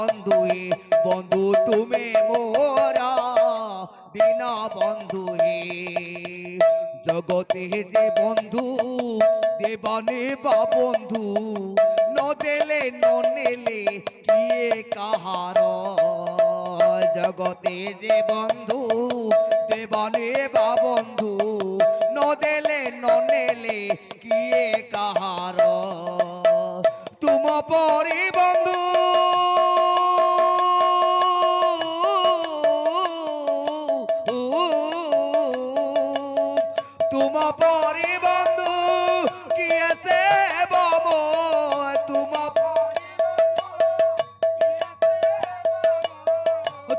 বন্ধু হে বন্ধু তুমি মোরা বিনা বন্ধু হে। জগতে যে বন্ধু দেবানে বা বন্ধু ন দেলে ন নেলে কিয়ে কাহার। জগতে যে বন্ধু দেবানে বা বন্ধু ন দেলে ন নেলে কিয়ে কাহার। তুম পরি বন্ধু তুম পরি বন্ধু কিয়ে সে বম। তুম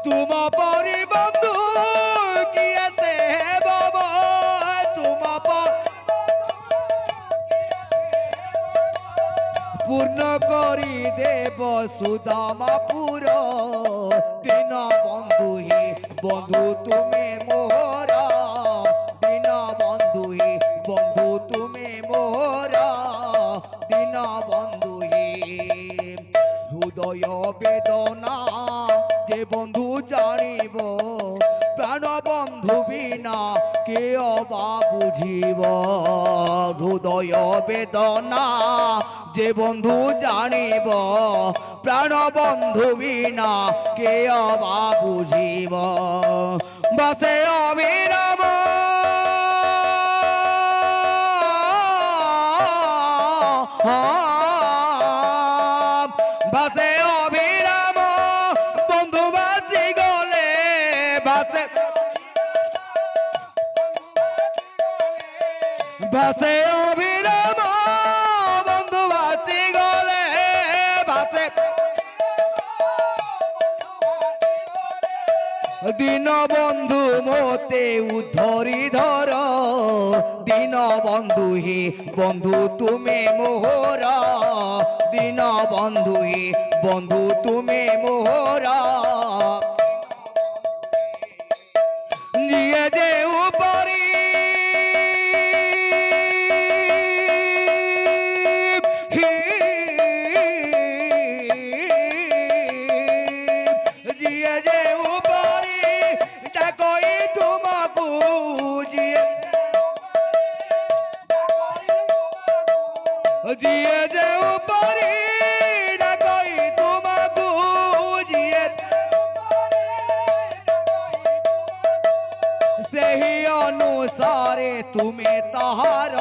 তুম পরি বন্ধু কিয়ে সে বম। তুম পূর্ণ করি দেব সুদামাপুর দিন বন্ধু হে বন্ধু তুমি মোরা দিন বন্ধু হে বন্ধু তুমি মোরা দিন বন্ধু হে। হৃদয় বেদনা যে বন্ধু জানিব প্রাণ বন্ধু বিনা কে অবা বুঝিব। হৃদয় বেদনা যে বন্ধু জানিব প্রাণ বন্ধু বিনা কে অবা বুঝিব। বসে অবিরাম বসে অবিরাম বন্ধু বাসি গলে বসে বসে অবিরাম বন্ধু বাসি গলে বসে দিন বন্ধু মতে উদ্ধরি ধর দিন বন্ধু হে বন্ধু তুমি মোহরা দিন বন্ধু হে বন্ধু তুমি মোহরা। জিয়ে যে উপরি জিয়ে যে উপরি ডাকই তোমাকু জিয়ে জিয়ে যে উপরি ডাকই তোমাকু জিয়ে ସେହି ଅନୁସାରେ ତୁମେ ତାହାର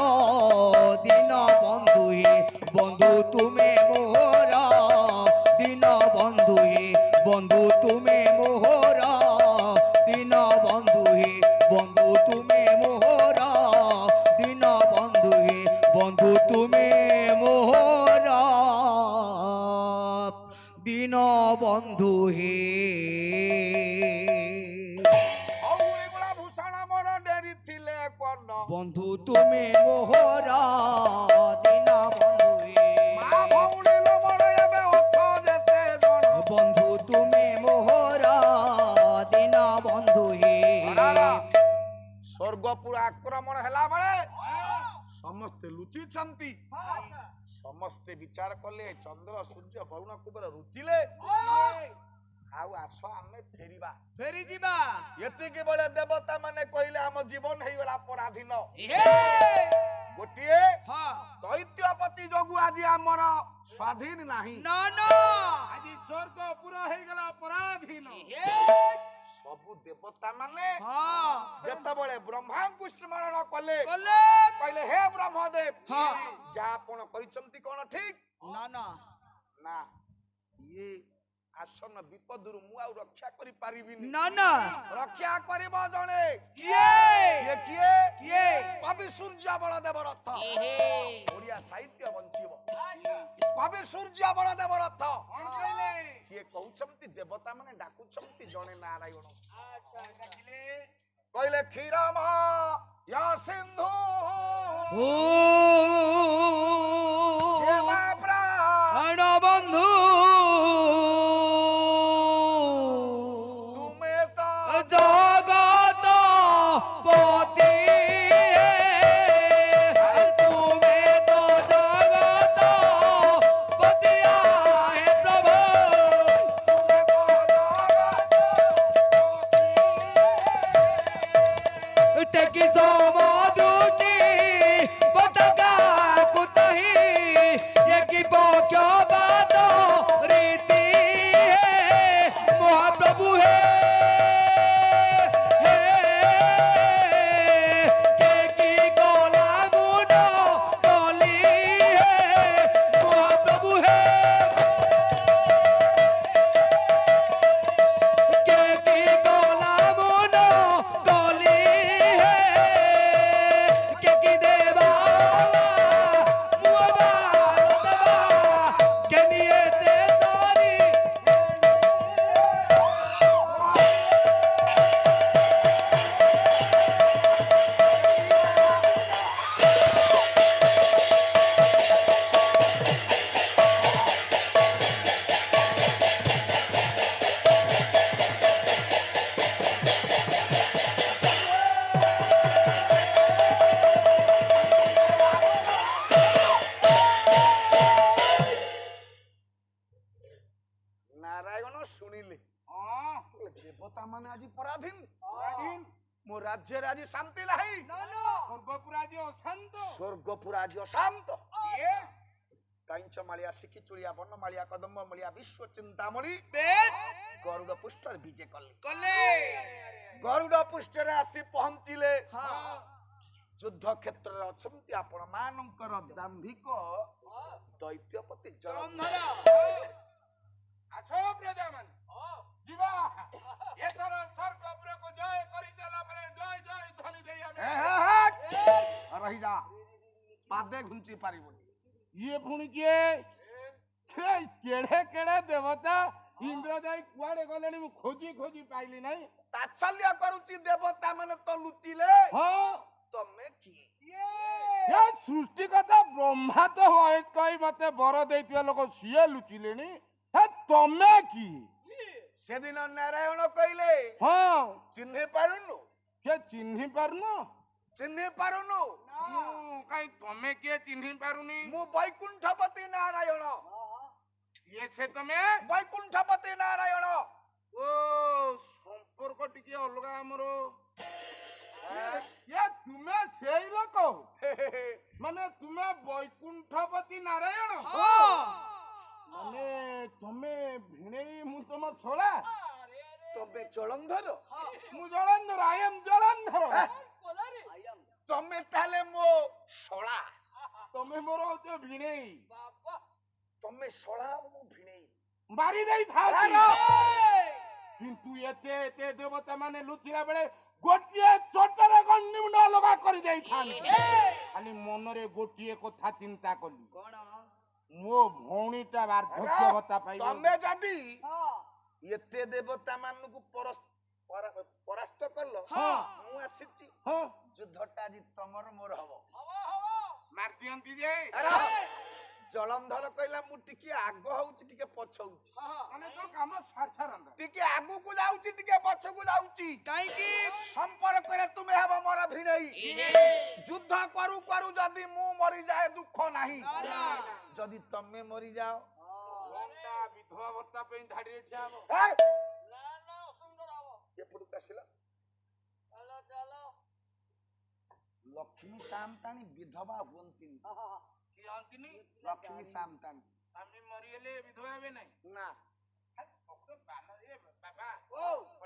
ଦିନ ବନ୍ଧୁ ହେ ବନ୍ଧୁ ତୁମେ ମୋହର ଦିନ ବନ୍ଧୁ ହେ ବନ୍ଧୁ ତୁମେ ମୋହର ଦିନ ବନ୍ଧୁ ହେ ବନ୍ଧୁ ତୁମେ ମୋହର ଦିନ ବନ୍ଧୁ ହେ ବନ୍ଧୁ ତୁମେ ମୋହର ଦିନ ବନ୍ଧୁ ହେ। বন্ধু তুমি মোহরা দিন বন্ধু হে বন্ধু তুমি মোহরা দিন বন্ধু হে। স্বর্গপুর আক্রমণ হেলা বেলে সমস্তে লুচিছন্তি সমস্তে বিচার কলে চন্দ্র সূর্য বরুণ কুবের রুচিলে আউ আস আমি ফেরিবা ফেরি ଯିବା। এতিকি বেলে দেবতা মানে কইলে আম জীবন হেইগলা পরাধীন গোটিয়ে দৈত্যপতি যোগু আজি আমার স্বাধীন নাহি না না আজি স্বর্গ পুরা হেইগলা পরাধীন। সবু দেবতা মানে যেতবেলে ব্রহ্মাঙ্কু স্মরণ কলে কলে কইলে হে ব্রহ্মদেব হ্যাঁ যা আপন করিছন্তি কোন ঠিক না না না ইয়ে আসন্ন বিপদରୁ ମୁଁ ଆଉ ରକ୍ଷା କରି ପାରିବିନି। না না ରକ୍ଷା କରିବ ଜଣେ କିଏ କିଏ କିଏ କିଏ କବି ସୂର୍ଯ୍ୟ ବଳଦେବ ରଥ। ଓଡ଼ିଆ ସାହିତ୍ୟ ବଞ୍ଚିବ। କବି ସୂର୍ଯ୍ୟ ବଳଦେବ ରଥ ସିଏ କହୁଛନ୍ତି ଦେବତା ମାନେ ଡାକୁଛନ୍ତି ଜଣେ ନାରାୟଣ। କହିଲେ କ୍ଷୀରମ ୟ ସିନ୍ଧୁ ଓ କ୍ଷମା ପ୍ରାଣ ବନ୍ଧୁ ତୁମେ ତ জগত পতি তুমি তো জগত পতি হে প্রভু ନାରାୟଣ ଶୁଣିଲେ ହଁ ଦେବତା ମାନେ ଆଜି ପରାଧୀନ ପରାଧୀନ ମୋ ରାଜ୍ୟରେ ଆଜି ଶାନ୍ତି ନାହିଁ ସ୍ୱର୍ଗପୁର ଆଜି ଅଶାନ୍ତ ସ୍ୱର୍ଗପୁର ଆଜି ଅଶାନ୍ତ ଇଏ କାଇଁଚ ମାଳିଆ ଶିଖି ଚୁଳିଆ ବନ ମାଳିଆ କଦମ୍ବ ମାଳିଆ ବିଶ୍ୱ ଚିନ୍ତାମଣି ବେଶ ଗରୁଡ ପୃଷ୍ଠରେ ବିଜେ କଲେ କଲେ ଗରୁଡ ପୃଷ୍ଠରେ ଆସି ପହଞ୍ଚିଲେ ହଁ ଯୁଦ୍ଧ କ୍ଷେତ୍ରରେ ଅଛନ୍ତି ଆପଣ ମାନଙ୍କର ଦାମ୍ଭିକ ଦୈତ୍ୟପତି ଜଳନ୍ଧର ଆସ ପ୍ରଜାମାନେ ଯିବା ଏଥର ସ୍ୱର୍ଗପୁରକୁ ଜୟ କରିଦେଲା ପରେ ଜୟ ଜୟ ଧ୍ୱନି ଦେଇ ଆମେ ରହିଯା ପାଦେ ଘୁଞ୍ଚି ପାରିବୁନି ଇଏ ପୁଣି କିଏ କେଡେ କେଡେ ଦେବତା ଇନ୍ଦ୍ର ଯାଇ କୁଆଡେ ଗଲେଣି ମୁଁ ଖୋଜି ଖୋଜି ପାଇଲି ନାହିଁ ତାଚ୍ଛଲ୍ୟ କରୁଛି ଦେବତା ମାନେ ତ ଲୁଚିଲେ ହଁ ତମେ କିଏ ଏ ସୃଷ୍ଟିକର୍ତ୍ତା ବ୍ରହ୍ମା ତ ହଏ କହି ମତେ ବର ଦେଇଥିବା ଲୋକ ସିଏ ଲୁଚିଲେଣି ହେ ତମେ କି ସେଦିନ ନାରାୟଣ କହିଲେ ହଁ ଚିହ୍ନି ପାରୁନୁ ସେ ଚିହ୍ନି ପାରୁନ ଚିହ୍ନି ପାରୁନୁ କାଇଁ ତମେ କିଏ ଚିହ୍ନି ପାରୁନି ମୁଁ ବୈକୁଣ୍ଠପତି ନାରାୟଣ ଇଏ ସେ ତମେ ବୈକୁଣ୍ଠପତି ନାରାୟଣ ଓ ସମ୍ପର୍କ ଟିକେ ଅଲଗା ଆମର ଇଏ ତୁମେ ସେଇ ଲୋକ ମାନେ ତୁମେ ବୈକୁଣ୍ଠପତି ନାରାୟଣ ମାନେ ତମେ ଭିଣେଇ ମୁଁ ତମ ଛଳା ତମେ ଜଳନ୍ଧର ମୁଁ ଜଳନ୍ଧର ଆଇ ଏମ୍ ଜଳନ୍ଧର ତମେ ତାହେଲେ ମୋ ଶଳା ତମେ ମୋର ହଉଛ ଭିଣେଇ ତମେ ଶଳା ମୁଁ ଭିଣେଇ ମାରି ଦେଇଥାଉ କିନ୍ତୁ ଏତେ ଏତେ ଦେବତା ମାନେ ଲୁଚିଲା ବେଳେ ଗୋଟିଏ ଚୋଟରେ ଗଣ୍ଡି ମୁଣ୍ଡ ଅଲଗା କରି ଦେଇଥାନ୍ତି ଖାଲି ମନରେ ଗୋଟିଏ କଥା ଚିନ୍ତା କଲି କଣ ମୋ ଭଉଣୀଟା ବାର୍ଦ୍ଧକ୍ୟବତା ପାଇବ ତମେ ଯଦି ଏତେ ଦେବତା ମାନଙ୍କୁ ପରାସ୍ତ କଲ ମୁଁ ଆସିଛି ହଁ ଯୁଦ୍ଧଟା ଆଜି ତମର ମୋର ହବ ମାରି ଦିଅନ୍ତି ଯେ ଜଳନ୍ଧର କହିଲା ମୁଁ ଟିକେ ଆଗ ହଉଛି ଟିକେ ପଛ ହଉଛି ମାନେ ତୋ କାମ ଛାରଛାରନ୍ତା ଟିକେ ଆଗକୁ ଯାଉଛି ଟିକେ ପଛକୁ ଯାଉଛି କାହିଁକି ସମ୍ପର୍କରେ ତୁମେ ହେବ ମୋର ଭିଣେଇ ଯୁଦ୍ଧ କରୁ କରୁ ଯଦି ମୁଁ ମରିଯାଏ ଦୁଃଖ ନାହିଁ ଯଦି ତମେ ମରିଯାଅ ବିଧବା ଭତ୍ତା ପାଇଁ ଧାଡିରେ ଠିଆ ହବ ଏପଟକୁ ଆସିଲ ଲକ୍ଷ୍ମୀ ସାମତାଣୀ ବିଧବା ହୁଅନ୍ତିନି ଲକ୍ଷ୍ମୀ ସାମତାଣୀ ଆମେ ମରିଗଲେ ବିଧବା ହେବେ ନାହିଁ ନା ବାବା